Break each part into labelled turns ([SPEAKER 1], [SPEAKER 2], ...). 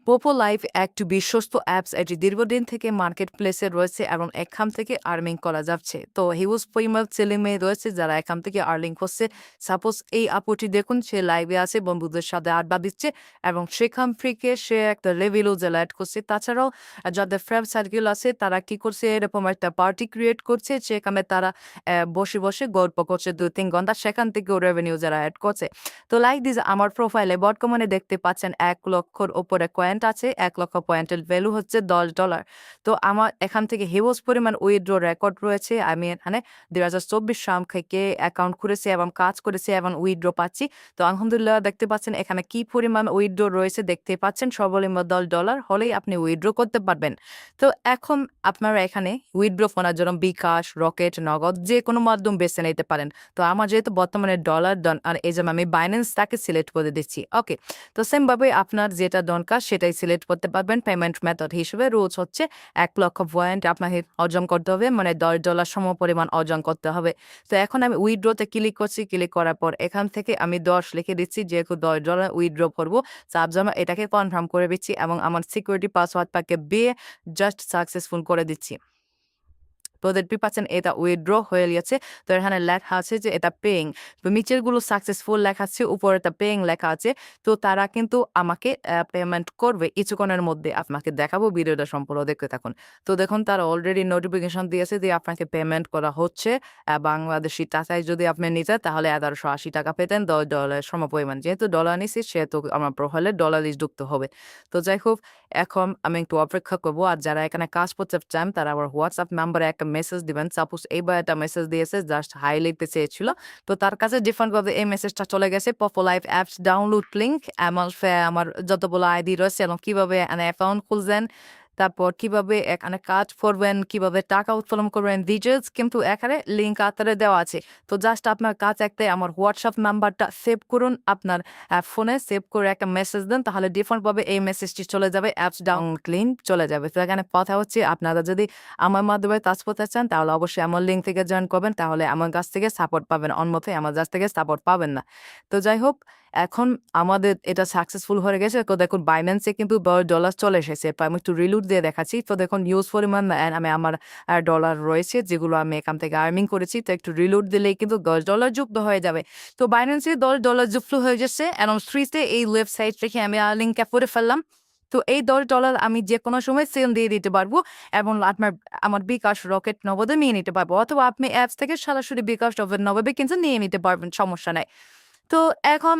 [SPEAKER 1] পোপো live একটি বিশ্বস্ত apps, এটি দীর্ঘদিন থেকে মার্কেট প্লেসে রয়েছে এবং এখান থেকে আর্নিং করা যাচ্ছে। তো হিউজ পরিমাণ ছেলে মেয়ে রয়েছে যারা এখান থেকে আর্নিং করছে। সাপোজ এই আপুটি দেখুন, সে লাইভে আছে, বন্ধুদের সাথে আড্ডা দিচ্ছে এবং সেখান থেকে সে একটা লেভেলও জেনারেট করছে। তাছাড়াও যাদের ফ্রেন্ড সার্কেল আছে তারা কি করছে, এরকম একটা পার্টি ক্রিয়েট করছে, সেখানে তারা বসে বসে গল্প করছে 2-3 ঘন্টা, সেখান থেকেও রেভিনিউ যারা অ্যাড করছে। তো লাইক দিস, আমার প্রোফাইলে বর্তমানে দেখতে পাচ্ছেন 1 লক্ষর ওপরে পয়েন্ট আছে। 1 লক্ষ পয়েন্টের ভ্যালু হচ্ছে $10। তো আমার এখান থেকে হিউজ পরিমাণ উইথড্র রেকর্ড রয়েছে। আমি এখানে 2024 সাল থেকে অ্যাকাউন্ট খুলেছি এবং কাজ করেছি এবং উইথড্র পাচ্ছি। তো আলহামদুলিল্লাহ দেখতে পাচ্ছেন এখানে কি পরিমাণ উইথড্র রয়েছে, দেখতে পাচ্ছেন সর্বনিম্ন $10 হলেই আপনি উইথড্র করতে পারবেন। তো এখন আপনারা এখানে উইথড্র করার জন্য বিকাশ, রকেট, নগদ যে কোনো মাধ্যম বেছে নিতে পারেন। তো আমার যেহেতু বর্তমানে ডলার ডন, আর এই জন্য আমি বাইন্যান্সটাকে সিলেক্ট করে দিচ্ছি। ওকে, তো সেমভাবে আপনার যেটা দরকার সেটাই সিলেক্ট করতে পারবেন। পেমেন্ট মেথড হিসেবে রুলস হচ্ছে 1 লক্ষ পয়েন্ট আপনাকে অর্জন করতে হবে, মানে $10 সম পরিমাণ অর্জন করতে হবে। তো এখন আমি উইথড্রতে ক্লিক করছি। ক্লিক করার পর এখান থেকে আমি 10 লিখে দিচ্ছি, যেহেতু $10 উইথড্র করবো। তার জন্য এটাকে কনফার্ম করে দিচ্ছি এবং আমার সিকিউরিটি পাসওয়ার্ড প্যাকে দিয়ে জাস্ট সাকসেসফুল করে দিচ্ছি। তো দেখতে পাচ্ছেন এটা উইথড্র হয়ে গেছে। তো এখানে লেখা আছে যে এটা পেইং। তো নিচেরগুলো সাকসেসফুল লেখা আছে, উপরে এটা পেইং লেখা আছে। তো তারা কিন্তু আমাকে পেমেন্ট করবে কিছুক্ষণের মধ্যে। আপনাকে দেখাবো, ভিডিওটা সম্পূর্ণ দেখতে থাকুন। তো দেখুন, তারা অলরেডি নোটিফিকেশন দিয়েছে যে আপনাকে পেমেন্ট করা হচ্ছে। বাংলাদেশি টাকায় যদি আপনি নিতেন তাহলে 1180 টাকা পেতেন, $10 সমপরিমাণ। যেহেতু ডলার নিছি সেহেতু আমার প্রোফাইলে ডলার যুক্ত হবে। তো যাই হোক, এখন আমি একটু অপেক্ষা করবো। আর যারা এখানে কাজ করতে চান তারা আমার হোয়াটসঅ্যাপ নাম্বারে একটা মেসেজ দিবেন। সাপোজ এইবার একটা মেসেজ দিয়েছে, জাস্ট হাই লিখতে চেয়েছিল। তো তার কাছে ডিফারেন্টভাবে এই মেসেজটা চলে গেছে, পপো লাইভ অ্যাপস ডাউনলোড লিঙ্ক, আমার যতগুলো আইডি রয়েছে এবং কিভাবে অ্যাকাউন্ট খুলছেন, তারপর কিভাবে এখানে কাজ করবেন, কিভাবে টাকা উত্তোলন করবেন, ডিটেলস কিন্তু এখানে লিঙ্ক আকারে দেওয়া আছে। তো জাস্ট আপনার কাজ একটাই, আমার হোয়াটসঅ্যাপ নাম্বারটা সেভ করুন, আপনার ফোনে সেভ করে একটা মেসেজ দেন, তাহলে ডিফারেন্টভাবে এই মেসেজটি চলে যাবে, অ্যাপস ডাউনলোড লিঙ্ক চলে যাবে। তো এখানে কথা হচ্ছে, আপনারা যদি আমার মাধ্যমে কাজ করতে চান তাহলে অবশ্যই আমার লিঙ্ক থেকে জয়েন করবেন, তাহলে আমার কাছ থেকে সাপোর্ট পাবেন, অন্যথায় আমার কাছ থেকে সাপোর্ট পাবেন না। তো যাই হোক, এখন আমাদের এটা সাকসেসফুল হয়ে গেছে। তো দেখুন বাইন্যান্সে কিন্তু $10 চলে এসেছে। আমি একটু রিলুট দিয়ে দেখাচ্ছি। তো দেখুন নিউজ পরিমাণ আমি আমার ডলার রয়েছে যেগুলো আমি এখান থেকে আর্নিং করেছি। তো একটু রিলুট দিলেই কিন্তু $10 যুক্ত হয়ে যাবে। তো বাইন্যান্সে $10 যুক্ত হয়ে যাচ্ছে এবং ফ্রিতে এই ওয়েবসাইট রেখে আমি লিঙ্কটা করে ফেললাম। তো এই $10 আমি যে কোনো সময় সেল দিয়ে দিতে পারবো এবং আমার বিকাশ, রকেট, নগদে নিয়ে নিতে পারবো, অথবা আপনি অ্যাপস থেকে সরাসরি বিকাশ, রকেট, নগদে কিন্তু নিয়ে নিতে পারবেন, সমস্যা নাই। তো এখন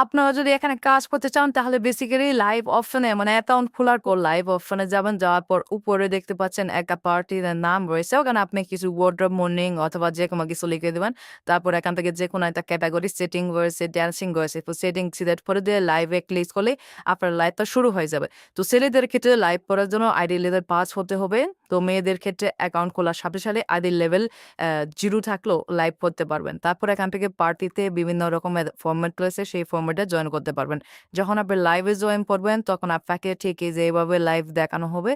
[SPEAKER 1] আপনারা যদি এখানে কাজ করতে চান তাহলে বেসিক্যালি লাইভ অপশনে, মানে অ্যাকাউন্ট খোলার পর লাইভ অপশনে যাবেন। যাওয়ার পর উপরে দেখতে পাচ্ছেন একটা পার্টির নাম রয়েছে, ওখানে আপনি কিছু ওয়ার্ড্রব, মর্নিং অথবা যে কোনো কিছু লিখে দেবেন। তারপর এখান থেকে যে কোনো একটা ক্যাটাগরি সেটিং রয়েছে, ড্যান্সিং রয়েছে, তো সেটিং সিলেক্ট করে দিয়ে লাইভে ক্লিক করলে আপনার লাইভটা শুরু হয়ে যাবে। তো ছেলেদের ক্ষেত্রে লাইভ করার জন্য আইডি লেভেল 5 হতে হবে। তো মেয়েদের ক্ষেত্রে অ্যাকাউন্ট খোলার সাথে সাথে আইডি লেভেল 0 থাকলেও লাইভ করতে পারবেন। তারপর এখান থেকে পার্টিতে বিভিন্ন রকমের ফরম্যাট রয়েছে, সেই ফরম্যাটে জয়েন করতে পারবেন। যখন আপনি লাইভে জয়েন করবেন তখন আপনাকে ঠিক এই যে এভাবে লাইভ দেখানো হবে,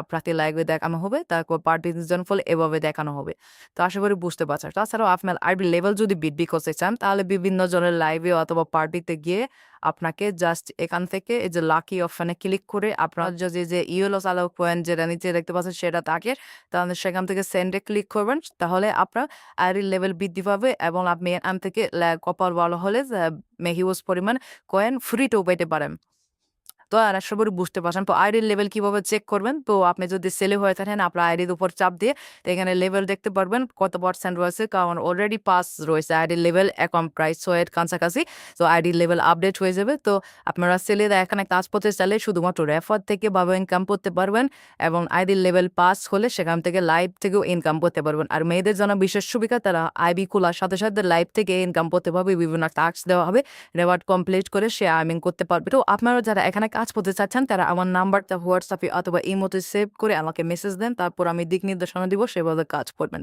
[SPEAKER 1] আপনাকে লাইভে দেখানো হবে, তারপর পার্টিতে জয়েন করলে এভাবে দেখানো হবে। তো আশা করি বুঝতে পারছেন। তাছাড়াও আপনার আইডি লেভেল যদি বৃদ্ধি করতে চান তাহলে বিভিন্ন জনের লাইভে অথবা পার্টিতে গিয়ে আপনাকে জাস্ট এখান থেকে এই যে লাকি অপশনে ক্লিক করে আপনার যদি যে ইয়েলো সালো পয়েন্ট যেটা নিচে দেখতে পাচ্ছেন সেটা থাকে, তাহলে সেখান থেকে সেন্ডে ক্লিক করবেন, তাহলে আপনার আইডির লেভেল বৃদ্ধি পাবে এবং আপনি এখান থেকে কপাল ভালো হলে হিউজ পরিমাণ কয়েন ফ্রিতেও পেতে পারেন। তো আর আশা করি বুঝতে পারছেন। তো আইডির লেভেল কিভাবে চেক করবেন, তো আপনি যদি সেলে হয়ে থাকেন আপনার আইডির উপর চাপ দিয়ে তো এখানে লেভেল দেখতে পারবেন কত পার্সেন্ট রয়েছে, কারণ অলরেডি পাস রয়েছে আইডির লেভেল, এখন প্রায় 6 এর কাছাকাছি। তো আইডির লেভেল আপডেট হয়ে যাবে। তো আপনারা সেলেরা এখানে কাজ করতে চাইলে শুধুমাত্র রেফার থেকে ভাবে ইনকাম করতে পারবেন এবং আইডির লেভেল পাস হলে সেখান থেকে লাইভ থেকেও ইনকাম করতে পারবেন। আর মেয়েদের জন্য বিশেষ সুবিধা, তারা আইবি খোলার সাথে সাথে লাইভ থেকে ইনকাম করতে পারবে, বিভিন্ন টাস্ক দেওয়া হবে, রেওয়ার্ড কমপ্লিট করে সে আর্নিং করতে পারবে। তো আপনারা যারা এখানে কাজ করতে চাচ্ছেন তারা আমার নাম্বারটা হোয়াটসঅ্যাপে অথবা ইমোতে সেভ করে আমাকে মেসেজ দেন, তারপর আমি দিক নির্দেশনা দিব, সেভাবে কাজ করবেন।